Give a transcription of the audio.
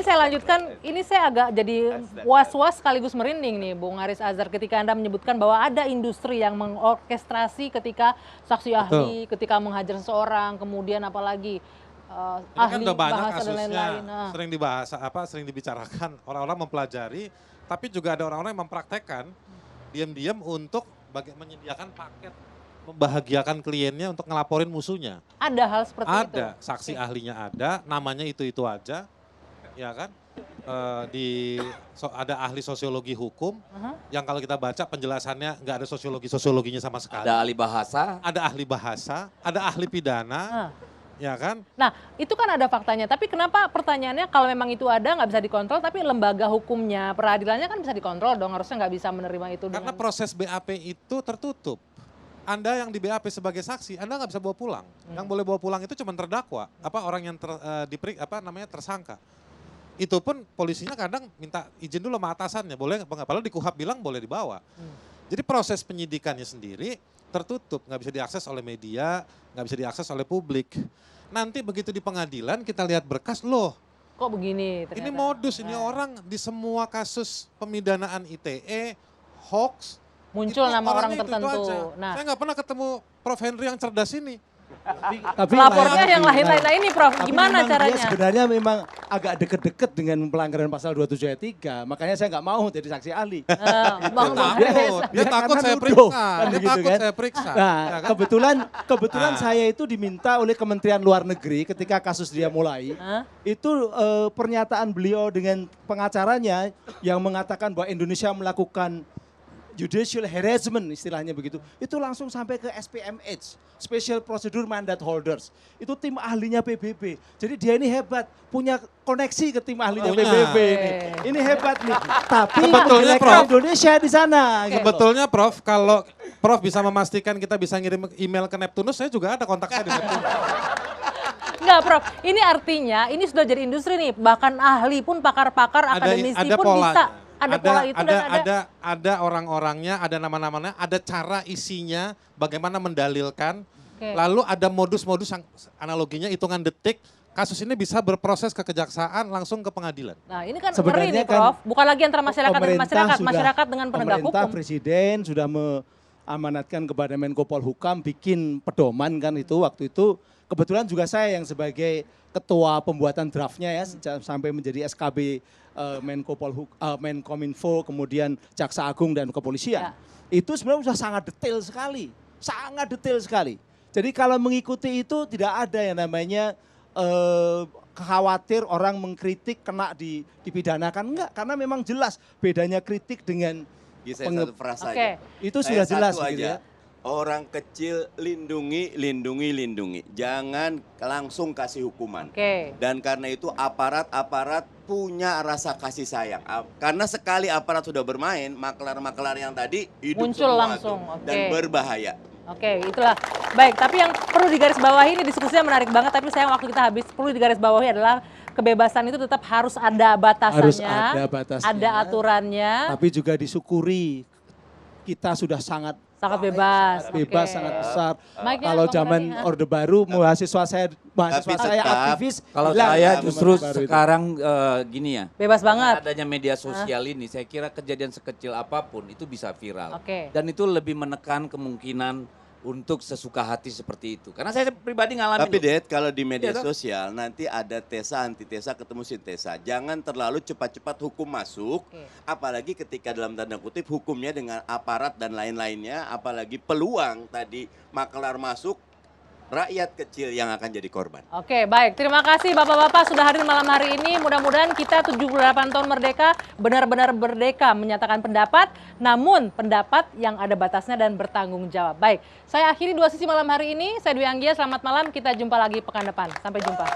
ini saya lanjutkan, ini saya agak jadi was-was sekaligus merinding nih Bung Haris Azhar ketika Anda menyebutkan bahwa ada industri yang mengorkestrasi ketika saksi ahli, ketika menghajar seseorang, kemudian apalagi Ini ahli kan udah banyak bahasa dan kasusnya, lain-lain. sering dibahas, sering dibicarakan, orang-orang mempelajari, tapi juga ada orang-orang yang mempraktekkan diam-diam untuk menyediakan paket membahagiakan kliennya untuk ngelaporin musuhnya. Ada hal seperti itu? Ada, saksi ahlinya ada, namanya itu-itu aja, ya kan? Ada ahli sosiologi hukum, yang kalau kita baca penjelasannya nggak ada sosiologinya sama sekali. Ada ahli bahasa. Ada ahli bahasa, ada ahli pidana, ya kan? Nah itu kan ada faktanya, tapi kenapa pertanyaannya kalau memang itu ada nggak bisa dikontrol, tapi lembaga hukumnya, peradilannya kan bisa dikontrol dong, harusnya nggak bisa menerima itu. Karena proses BAP itu tertutup. Anda yang di BAP sebagai saksi, Anda nggak bisa bawa pulang. Yang boleh bawa pulang itu cuma terdakwa, orang yang tersangka. Itu pun polisinya kadang minta izin dulu sama atasannya, boleh nggak? Padahal di KUHAP bilang boleh dibawa. Jadi proses penyidikannya sendiri tertutup, nggak bisa diakses oleh media, nggak bisa diakses oleh publik. Nanti begitu di pengadilan kita lihat berkas, loh kok begini ternyata. Ini modus, ini orang di semua kasus pemidanaan ITE, hoax, muncul nama orang itu tertentu. Nah, saya nggak pernah ketemu Prof. Henry yang cerdas ini. Tapi lapornya yang lain-lain. Nah ini Prof, gimana caranya? Dia sebenarnya memang agak deket-deket dengan pelanggaran pasal 27 ayat 3. Makanya saya nggak mau jadi saksi ahli. Dia takut saya periksa. Dia takut saya periksa. Nah, kebetulan saya itu diminta oleh Kementerian Luar Negeri ketika kasus dia mulai. Itu pernyataan beliau dengan pengacaranya yang mengatakan bahwa Indonesia melakukan judicial harassment istilahnya begitu, itu langsung sampai ke SPMH, Special Procedure Mandate Holders. Itu tim ahlinya PBB. Jadi dia ini hebat, punya koneksi ke tim ahlinya PBB ini. Ini hebat nih. Tapi sebetulnya Prof, Indonesia di sana. Sebetulnya gitu. Prof, kalau Prof bisa memastikan kita bisa ngirim email ke Neptunus, saya juga ada kontak saya di Neptunus. Enggak Prof, ini artinya ini sudah jadi industri nih, bahkan ahli pun, pakar-pakar, akademisi pun bisa. Ada pola itu dan ada orang-orangnya, ada nama-namanya, ada cara isinya, bagaimana mendalilkan. Lalu ada modus-modus yang analoginya hitungan detik, kasus ini bisa berproses ke kejaksaan langsung ke pengadilan. Nah ini kan ngeri nih Prof, bukan lagi antara masyarakat dan masyarakat, masyarakat dengan penegak hukum. Pemerintah Presiden sudah mengamanatkan kepada Menko Polhukam bikin pedoman kan itu waktu itu. Kebetulan juga saya yang sebagai ketua pembuatan draftnya ya, sampai menjadi SKB Menkominfo, kemudian Jaksa Agung dan Kepolisian. Itu sebenarnya sudah sangat detail sekali. Jadi kalau mengikuti itu tidak ada yang namanya khawatir orang mengkritik kena dipidanakan, enggak. Karena memang jelas bedanya kritik dengan satu frasa aja. Itu sudah jelas gitu ya. Orang kecil lindungi. Jangan langsung kasih hukuman. Dan karena itu aparat punya rasa kasih sayang. Karena sekali aparat sudah bermain, maklar-maklar yang tadi hidup muncul semua langsung. Dan berbahaya. Itulah. Baik, tapi yang perlu digarisbawahi ini diskusinya menarik banget, tapi sayang waktu kita habis. Perlu digarisbawahi adalah kebebasan itu tetap harus ada batasannya. Ada aturannya. Tapi juga disyukuri. Kita sudah sangat bebas. Sangat besar. Kalau zaman Orde Baru, mahasiswa saya aktivis. Kalau saya justru sekarang gini ya. Bebas banget. Adanya media sosial ini, saya kira kejadian sekecil apapun itu bisa viral. Dan itu lebih menekan kemungkinan untuk sesuka hati seperti itu. Karena saya pribadi ngalamin. Tapi Det, kalau di media sosial nanti ada tesa, antitesa, ketemu sintesa. Jangan terlalu cepat-cepat hukum masuk. Apalagi ketika dalam tanda kutip hukumnya dengan aparat dan lain-lainnya. Apalagi peluang tadi maklar masuk. Rakyat kecil yang akan jadi korban. Baik. Terima kasih Bapak-Bapak sudah hadir malam hari ini. Mudah-mudahan kita 78 tahun merdeka benar-benar merdeka menyatakan pendapat, namun pendapat yang ada batasnya dan bertanggung jawab. Baik, saya akhiri 2 sisi malam hari ini. Saya Dwi Anggia, selamat malam. Kita jumpa lagi pekan depan. Sampai jumpa.